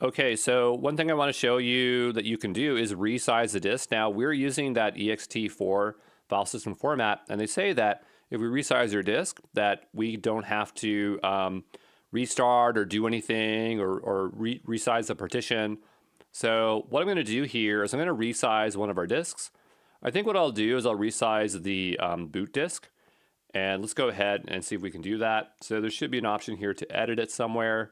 Okay, so one thing I want to show you that you can do is resize the disk. Now we're using that ext4 file system format, and they say that if we resize your disk, that we don't have to restart or do anything or resize the partition. So what I'm going to do here is I'm going to resize one of our disks. I think what I'll do is I'll resize the boot disk, and let's go ahead and see if we can do that. So there should be an option here to edit it somewhere.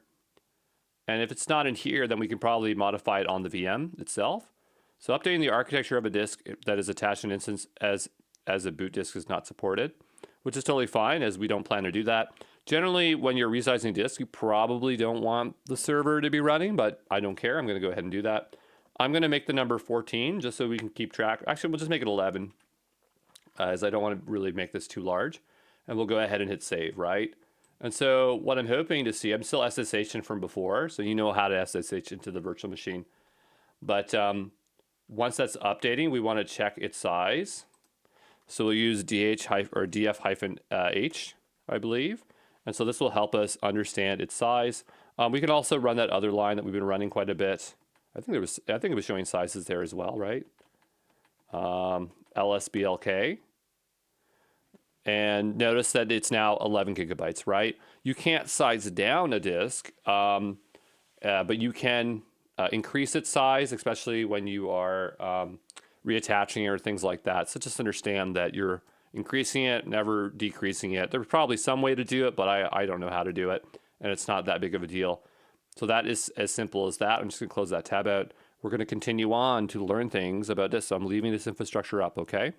And if it's not in here, then we can probably modify it on the VM itself. So updating the architecture of a disk that is attached to an instance as a boot disk is not supported, which is totally fine as we don't plan to do that. Generally, when you're resizing disk, you probably don't want the server to be running, but I don't care. I'm going to go ahead and do that. I'm going to make the number 14 just so we can keep track. Actually, we'll just make it 11 as I don't want to really make this too large. And we'll go ahead and hit save, right? And so what I'm hoping to see, I'm still SSHing from before, so you know how to SSH into the virtual machine. But once that's updating, we want to check its size. So we'll use df-h, I believe. And so this will help us understand its size. We can also run that other line that we've been running quite a bit. I think it was showing sizes there as well, right? LSBLK. And notice that it's now 11 gigabytes, right? You can't size down a disk, but you can increase its size, especially when you are reattaching or things like that. So just understand that you're increasing it, never decreasing it. There's probably some way to do it, but I don't know how to do it, and it's not that big of a deal. So that is as simple as that. I'm just going to close that tab out. We're going to continue on to learn things about this. So I'm leaving this infrastructure up, okay?